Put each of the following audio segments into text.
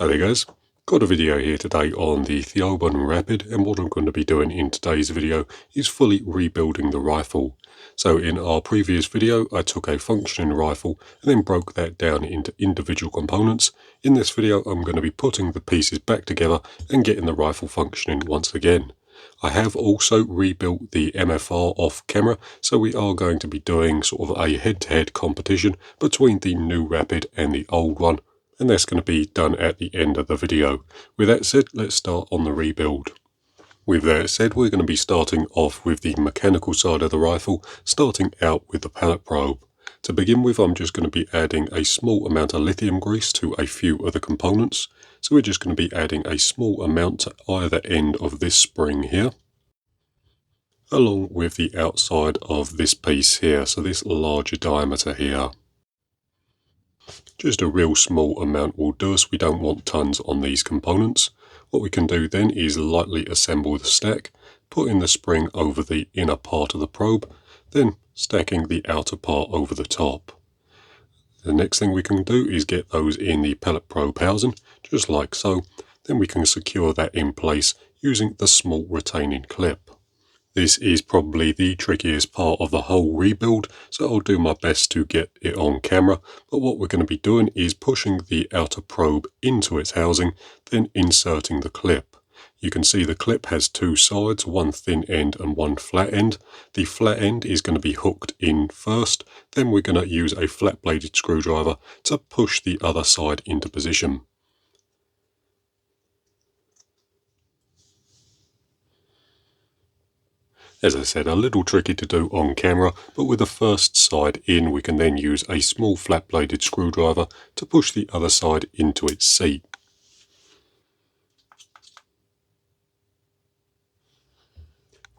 Hi there guys, got a video here today on the Theoben Rapid, and what I'm going to be doing in today's video is fully rebuilding the rifle. So in our previous video I took a functioning rifle and then broke that down into individual components. In this video I'm going to be putting the pieces back together and getting the rifle functioning once again. I have also rebuilt the MFR off camera, so we are going to be doing sort of a head-to-head competition between the new Rapid and the old one, and that's going to be done at the end of the video. With that said, let's start on the rebuild. With that said, we're going to be starting off with the mechanical side of the rifle, starting out with the pallet probe. To begin with, I'm just going to be adding a small amount of lithium grease to a few of the components. So we're just going to be adding a small amount to either end of this spring here, along with the outside of this piece here, so this larger diameter here. Just a real small amount will do us, we don't want tons on these components. What we can do then is lightly assemble the stack, putting the spring over the inner part of the probe, then stacking the outer part over the top. The next thing we can do is get those in the pellet probe housing, just like so. Then we can secure that in place using the small retaining clip. This is probably the trickiest part of the whole rebuild, so I'll do my best to get it on camera, but what we're going to be doing is pushing the outer probe into its housing, then inserting the clip. You can see the clip has two sides, one thin end and one flat end. The flat end is going to be hooked in first, then we're going to use a flat bladed screwdriver to push the other side into position. As I said, a little tricky to do on camera, but with the first side in, we can then use a small flat bladed screwdriver to push the other side into its seat.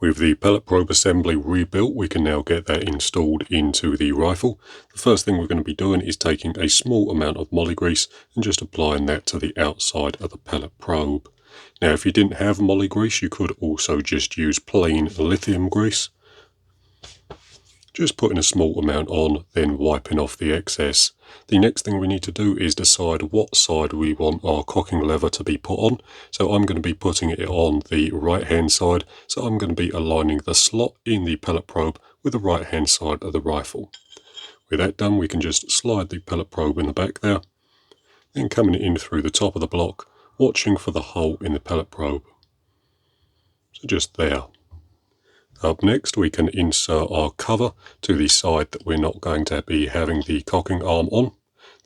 With the pellet probe assembly rebuilt, we can now get that installed into the rifle. The first thing we're going to be doing is taking a small amount of moly grease and just applying that to the outside of the pellet probe. Now, if you didn't have moly grease, you could also just use plain lithium grease. Just putting a small amount on, then wiping off the excess. The next thing we need to do is decide what side we want our cocking lever to be put on. So I'm going to be putting it on the right hand side. So I'm going to be aligning the slot in the pellet probe with the right hand side of the rifle. With that done, we can just slide the pellet probe in the back there, then coming in through the top of the block, watching for the hole in the pellet probe. So just there. Up next, we can insert our cover to the side that we're not going to be having the cocking arm on,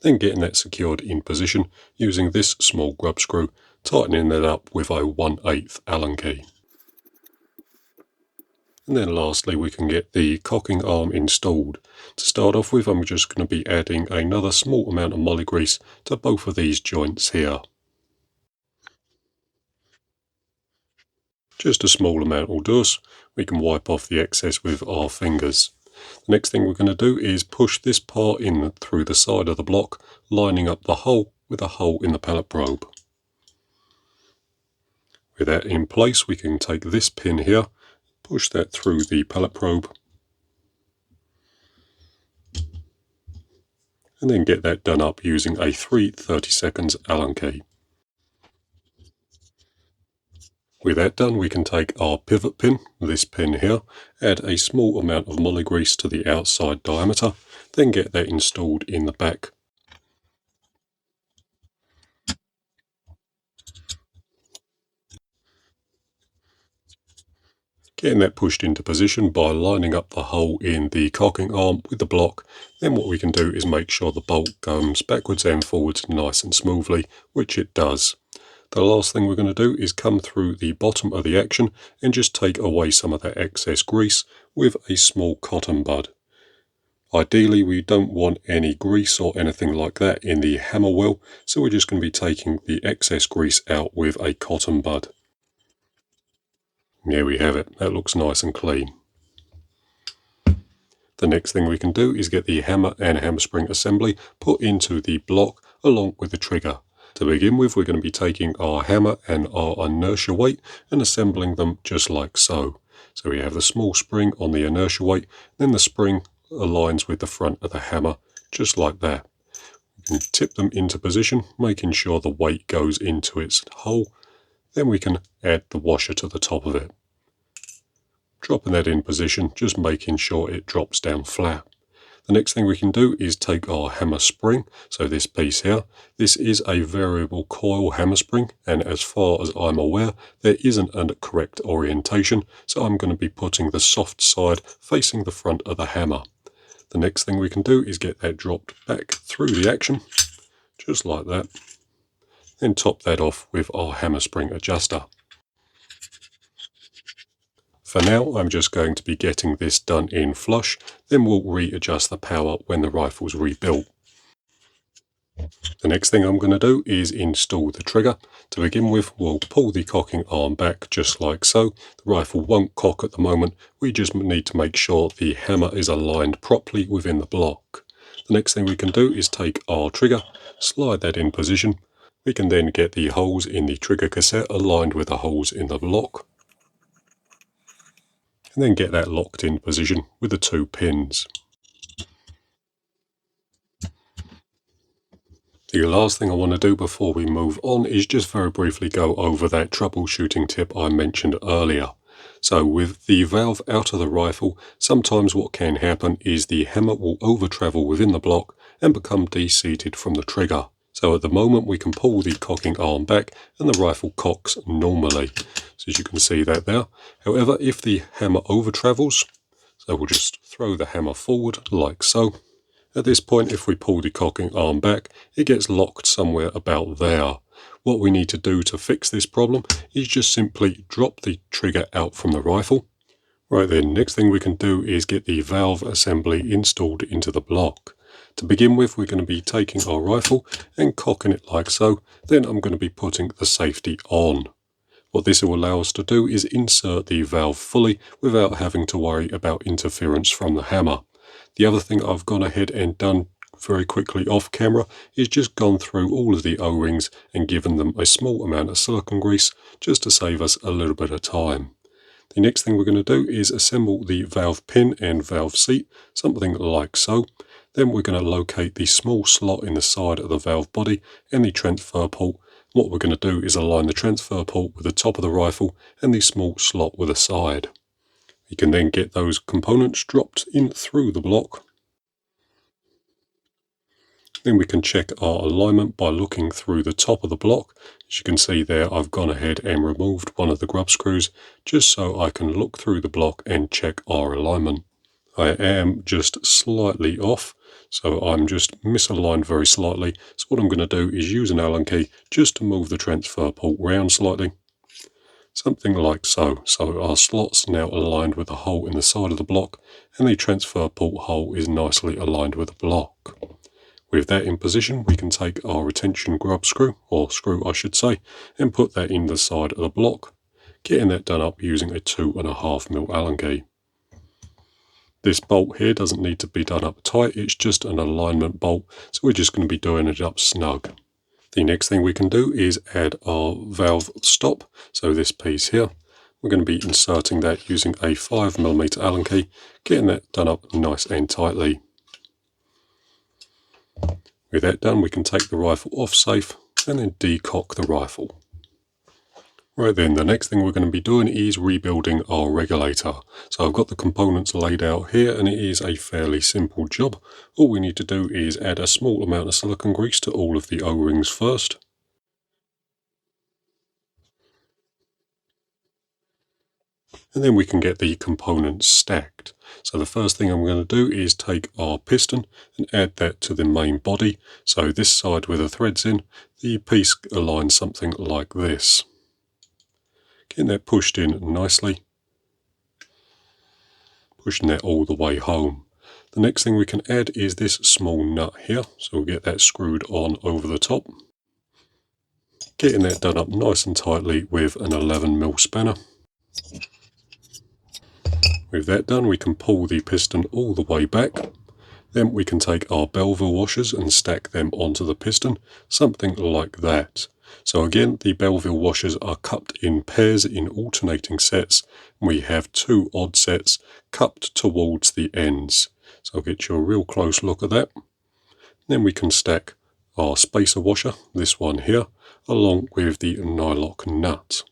then getting that secured in position using this small grub screw, tightening that up with a 1/8 Allen key. And then lastly, we can get the cocking arm installed. To start off with, I'm just going to be adding another small amount of moly grease to both of these joints here. Just a small amount will do us. We can wipe off the excess with our fingers. The next thing we're going to do is push this part in through the side of the block, lining up the hole with a hole in the pellet probe. With that in place, we can take this pin here, push that through the pellet probe, and then get that done up using a 3/32 Allen key. With that done, we can take our pivot pin, this pin here, add a small amount of moly grease to the outside diameter, then get that installed in the back. Getting that pushed into position by lining up the hole in the cocking arm with the block. Then what we can do is make sure the bolt comes backwards and forwards nice and smoothly, which it does. The last thing we're going to do is come through the bottom of the action and just take away some of that excess grease with a small cotton bud. Ideally, we don't want any grease or anything like that in the hammer wheel, so we're just going to be taking the excess grease out with a cotton bud. There we have it. That looks nice and clean. The next thing we can do is get the hammer and hammer spring assembly put into the block along with the trigger. To begin with, we're going to be taking our hammer and our inertia weight and assembling them just like so. So we have the small spring on the inertia weight, then the spring aligns with the front of the hammer, just like that. and tip them into position, making sure the weight goes into its hole. Then we can add the washer to the top of it. Dropping that in position, just making sure it drops down flat. The next thing we can do is take our hammer spring, so this piece here. This is a variable coil hammer spring, and as far as I'm aware, there isn't a correct orientation, so I'm going to be putting the soft side facing the front of the hammer. The next thing we can do is get that dropped back through the action, just like that, then top that off with our hammer spring adjuster. For now, I'm just going to be getting this done in flush, then we'll readjust the power when the rifle's rebuilt. The next thing I'm going to do is install the trigger. To begin with, we'll pull the cocking arm back just like so. The rifle won't cock at the moment, we just need to make sure the hammer is aligned properly within the block. The next thing we can do is take our trigger, slide that in position. We can then get the holes in the trigger cassette aligned with the holes in the block, and then get that locked in position with the 2 pins. The last thing I want to do before we move on is just very briefly go over that troubleshooting tip I mentioned earlier. So with the valve out of the rifle, sometimes what can happen is the hammer will over travel within the block and become de-seated from the trigger. So at the moment we can pull the cocking arm back and the rifle cocks normally. So as you can see that there. However, if the hammer over travels, so we'll just throw the hammer forward like so. At this point, if we pull the cocking arm back, it gets locked somewhere about there. What we need to do to fix this problem is just simply drop the trigger out from the rifle. Right then, next thing we can do is get the valve assembly installed into the block. To begin with, we're going to be taking our rifle and cocking it like so. Then I'm going to be putting the safety on. What this will allow us to do is insert the valve fully without having to worry about interference from the hammer. The other thing I've gone ahead and done very quickly off camera is just gone through all of the O-rings and given them a small amount of silicone grease just to save us a little bit of time. The next thing we're going to do is assemble the valve pin and valve seat, something like so. Then we're going to locate the small slot in the side of the valve body and the transfer port. What we're going to do is align the transfer port with the top of the rifle and the small slot with the side. You can then get those components dropped in through the block. Then we can check our alignment by looking through the top of the block. As you can see there, I've gone ahead and removed one of the grub screws just so I can look through the block and check our alignment. I am just slightly off, so I'm just misaligned very slightly. So what I'm going to do is use an Allen key just to move the transfer port round slightly. Something like so. So our slot's now aligned with the hole in the side of the block, and the transfer port hole is nicely aligned with the block. With that in position, we can take our retention grub screw, or screw I should say, and put that in the side of the block, getting that done up using a 2.5mm Allen key. This bolt here doesn't need to be done up tight, it's just an alignment bolt, so we're just going to be doing it up snug. The next thing we can do is add our valve stop, so this piece here. We're going to be inserting that using a 5mm Allen key, getting that done up nice and tightly. With that done, we can take the rifle off safe and then decock the rifle. Right then, the next thing we're going to be doing is rebuilding our regulator. So I've got the components laid out here and it is a fairly simple job. All we need to do is add a small amount of silicone grease to all of the O-rings first. And then we can get the components stacked. So the first thing I'm going to do is take our piston and add that to the main body. So this side with the threads in, the piece aligns something like this. Getting that pushed in nicely, pushing that all the way home. The next thing we can add is this small nut here, so we'll get that screwed on over the top. Getting that done up nice and tightly with an 11mm spanner. With that done, we can pull the piston all the way back. Then we can take our Belleville washers and stack them onto the piston, something like that. So again, the Belleville washers are cupped in pairs in alternating sets. We have 2 odd sets cupped towards the ends. So I'll get you a real close look at that. Then we can stack our spacer washer, this one here, along with the nylock nut.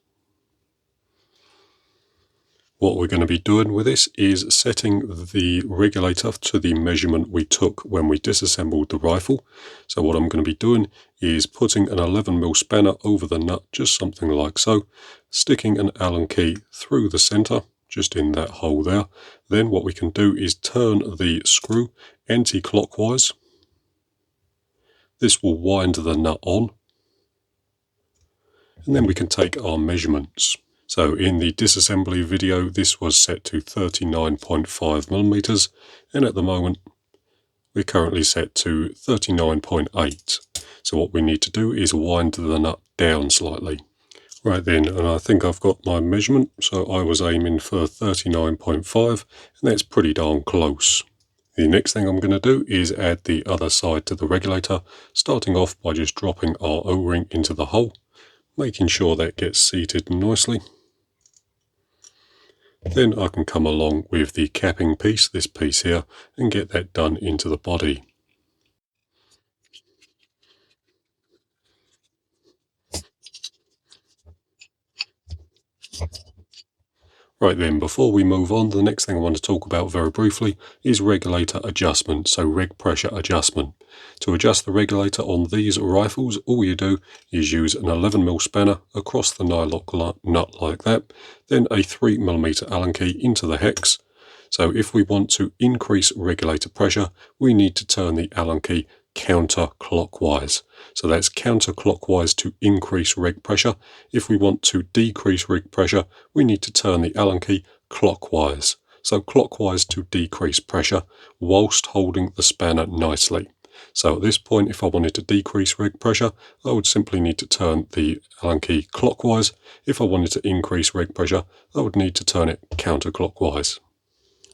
What we're going to be doing with this is setting the regulator to the measurement we took when we disassembled the rifle. So what I'm going to be doing is putting an 11mm spanner over the nut, just something like so, sticking an Allen key through the center, just in that hole there. Then what we can do is turn the screw anti-clockwise. This will wind the nut on, and then we can take our measurements. So in the disassembly video, this was set to 39.5mm, and at the moment we're currently set to 39.8. So what we need to do is wind the nut down slightly. Right then, and I think I've got my measurement, so I was aiming for 39.5, and that's pretty darn close. The next thing I'm going to do is add the other side to the regulator, starting off by just dropping our O-ring into the hole, making sure that gets seated nicely. Then I can come along with the capping piece, this piece here, and get that done into the body. Right then, before we move on, the next thing I want to talk about very briefly is regulator adjustment, so reg pressure adjustment. To adjust the regulator on these rifles, all you do is use an 11mm spanner across the nylock nut like that, then a 3mm Allen key into the hex. So if we want to increase regulator pressure, we need to turn the Allen key counterclockwise. So that's counterclockwise to increase reg pressure. If we want to decrease reg pressure, we need to turn the Allen key clockwise. So clockwise to decrease pressure whilst holding the spanner nicely. So at this point, if I wanted to decrease reg pressure, I would simply need to turn the Allen key clockwise. If I wanted to increase reg pressure, I would need to turn it counterclockwise.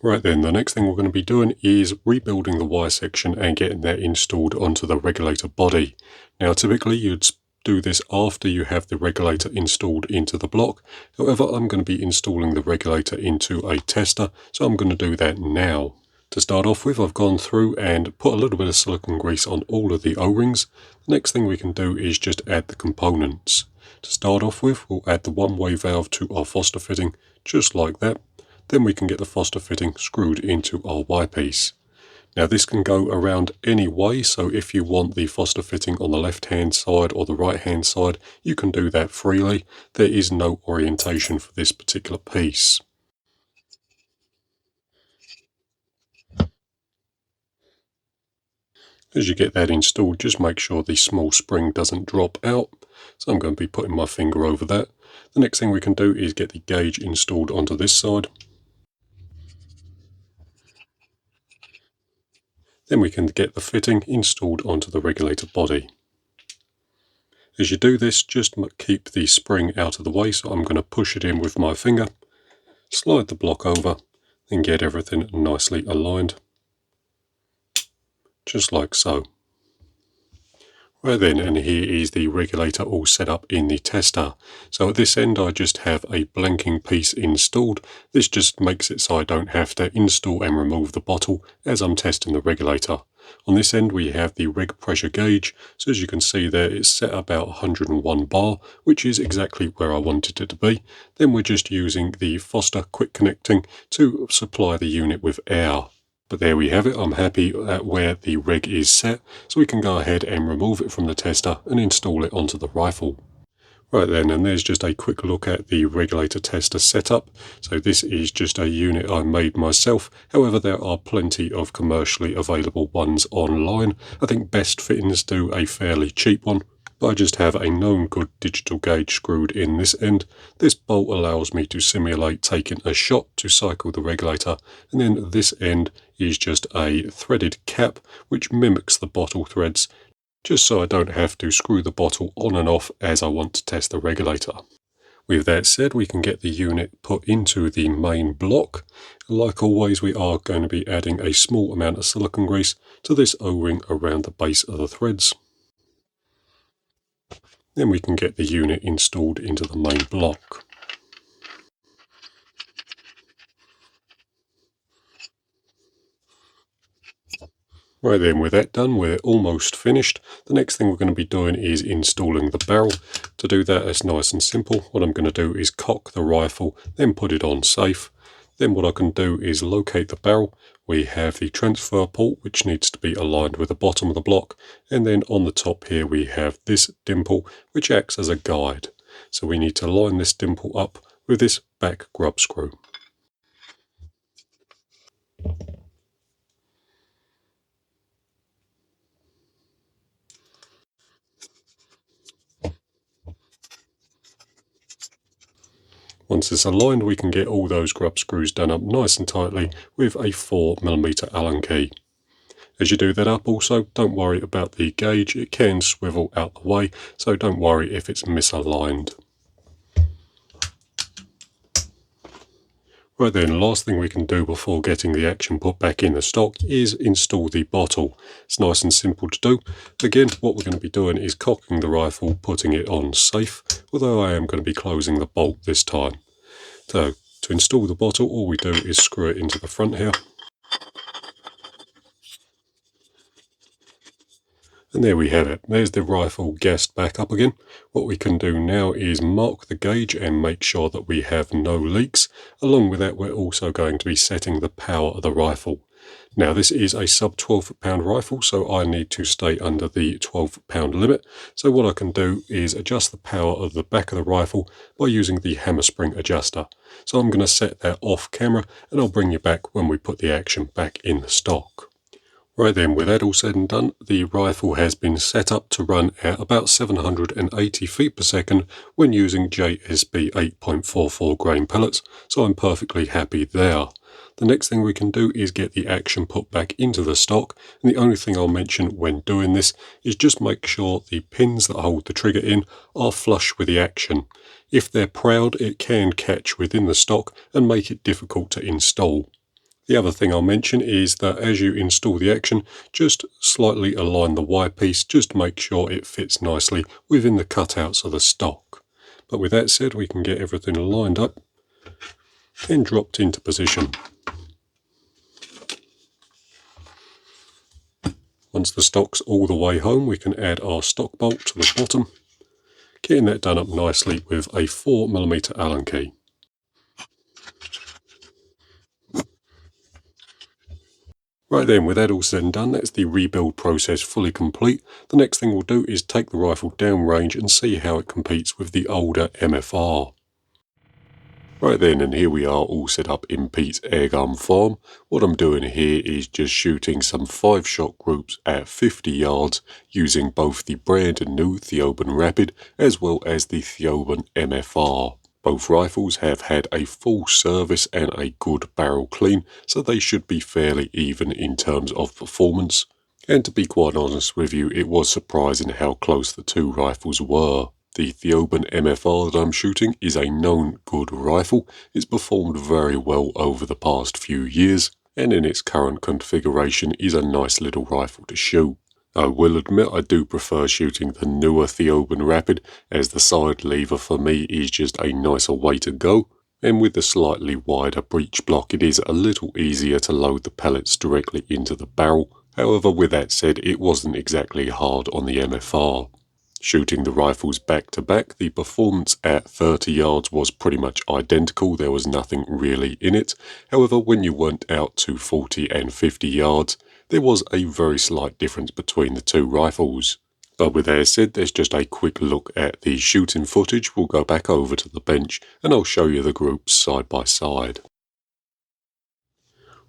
Right then, the next thing we're going to be doing is rebuilding the wire section and getting that installed onto the regulator body. Now typically you'd do this after you have the regulator installed into the block. However, I'm going to be installing the regulator into a tester, so I'm going to do that now. To start off with, I've gone through and put a little bit of silicone grease on all of the O-rings. The next thing we can do is just add the components. To start off with, we'll add the one-way valve to our Foster fitting, just like that. Then we can get the Foster fitting screwed into our Y piece. Now this can go around any way, so if you want the Foster fitting on the left hand side or the right hand side, you can do that freely. There is no orientation for this particular piece. As you get that installed, just make sure the small spring doesn't drop out. So I'm going to be putting my finger over that. The next thing we can do is get the gauge installed onto this side. Then we can get the fitting installed onto the regulator body. As you do this, just keep the spring out of the way, so I'm going to push it in with my finger, slide the block over, and get everything nicely aligned, just like so. Right then, and here is the regulator all set up in the tester. So at this end I just have a blanking piece installed. This just makes it so I don't have to install and remove the bottle as I'm testing the regulator. On this end we have the reg pressure gauge, so as you can see there it's set about 101 bar, which is exactly where I wanted it to be. Then we're just using the Foster quick connecting to supply the unit with air. But there we have it. I'm happy at where the reg is set, so we can go ahead and remove it from the tester and install it onto the rifle. Right then, and there's just a quick look at the regulator tester setup. So this is just a unit I made myself. However, there are plenty of commercially available ones online. I think Best Fittings do a fairly cheap one. But I just have a known good digital gauge screwed in this end. This bolt allows me to simulate taking a shot to cycle the regulator, and then this end is just a threaded cap which mimics the bottle threads, just so I don't have to screw the bottle on and off as I want to test the regulator. With that said, we can get the unit put into the main block. Like always, we are going to be adding a small amount of silicone grease to this O-ring around the base of the threads. Then we can get the unit installed into the main block. Right then, with that done, we're almost finished. The next thing we're going to be doing is installing the barrel. To do that, it's nice and simple. What I'm going to do is cock the rifle, then put it on safe. Then what I can do is locate the barrel. We have the transfer port, which needs to be aligned with the bottom of the block. And then on the top here, we have this dimple, which acts as a guide. So we need to line this dimple up with this back grub screw. Once it's aligned, we can get all those grub screws done up nice and tightly with a 4mm Allen key. As you do that up also, don't worry about the gauge, it can swivel out the way, so don't worry if it's misaligned. Right then, last thing we can do before getting the action put back in the stock is install the bottle. It's nice and simple to do. Again, what we're going to be doing is cocking the rifle, putting it on safe, although I am going to be closing the bolt this time. So, to install the bottle, all we do is screw it into the front here. And there we have it. There's the rifle gassed back up again. What we can do now is mark the gauge and make sure that we have no leaks. Along with that, we're also going to be setting the power of the rifle. Now, this is a sub 12-pound rifle, so I need to stay under the 12-pound limit. So what I can do is adjust the power of the back of the rifle by using the hammer spring adjuster. So I'm going to set that off camera, and I'll bring you back when we put the action back in the stock. Right then, with that all said and done, the rifle has been set up to run at about 780 feet per second when using JSB 8.44 grain pellets, so I'm perfectly happy there. The next thing we can do is get the action put back into the stock, and the only thing I'll mention when doing this is just make sure the pins that hold the trigger in are flush with the action. If they're proud, it can catch within the stock and make it difficult to install. The other thing I'll mention is that as you install the action, just slightly align the Y piece just to make sure it fits nicely within the cutouts of the stock. But with that said, we can get everything lined up and dropped into position. Once the stock's all the way home, we can add our stock bolt to the bottom, getting that done up nicely with a 4mm Allen key. Right then, with that all said and done, that's the rebuild process fully complete. The next thing we'll do is take the rifle downrange and see how it competes with the older MFR. Right then, and here we are all set up in Pete's airgun farm. What I'm doing here is just shooting some 5-shot groups at 50 yards using both the brand new Theoben Rapid as well as the Theoben MFR. Both rifles have had a full service and a good barrel clean, so they should be fairly even in terms of performance. And to be quite honest with you, it was surprising how close the two rifles were. The Theoben MFR that I'm shooting is a known good rifle. It's performed very well over the past few years, and in its current configuration is a nice little rifle to shoot. I will admit I do prefer shooting the newer Theoben Rapid, as the side lever for me is just a nicer way to go, and with the slightly wider breech block it is a little easier to load the pellets directly into the barrel. However, with that said, it wasn't exactly hard on the MFR. Shooting the rifles back to back, the performance at 30 yards was pretty much identical, there was nothing really in it. However, when you went out to 40 and 50 yards, there was a very slight difference between the two rifles. But with that said, there's just a quick look at the shooting footage. We'll go back over to the bench and I'll show you the groups side by side.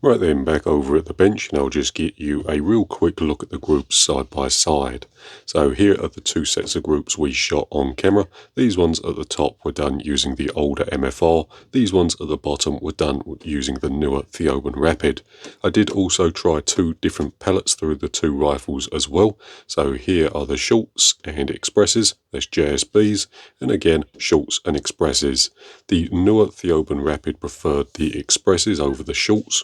Right then, back over at the bench, and I'll just get you a real quick look at the groups side by side. So here are the two sets of groups we shot on camera. These ones at the top were done using the older MFR. These ones at the bottom were done using the newer Theoben Rapid. I did also try two different pellets through the two rifles as well. So here are the shorts and expresses, that's JSBs, and again shorts and expresses. The newer Theoben Rapid preferred the expresses over the shorts.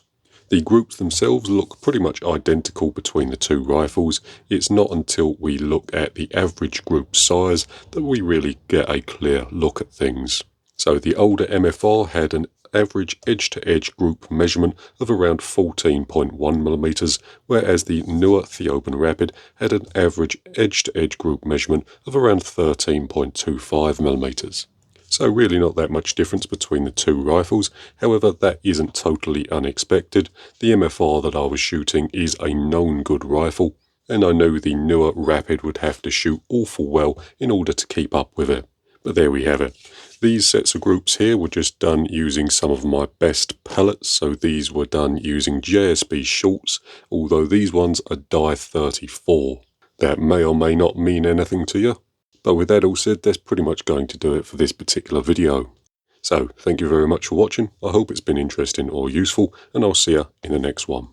The groups themselves look pretty much identical between the two rifles. It's not until we look at the average group size that we really get a clear look at things. So the older MFR had an average edge-to-edge group measurement of around 14.1mm, whereas the newer Theoben Rapid had an average edge-to-edge group measurement of around 13.25mm. So really not that much difference between the two rifles. However, that isn't totally unexpected. The MFR that I was shooting is a known good rifle, and I knew the newer Rapid would have to shoot awful well in order to keep up with it. But there we have it. These sets of groups here were just done using some of my best pellets, so these were done using JSB shorts, although these ones are die 34. That may or may not mean anything to you. But with that all said, that's pretty much going to do it for this particular video. So, thank you very much for watching. I hope it's been interesting or useful, and I'll see you in the next one.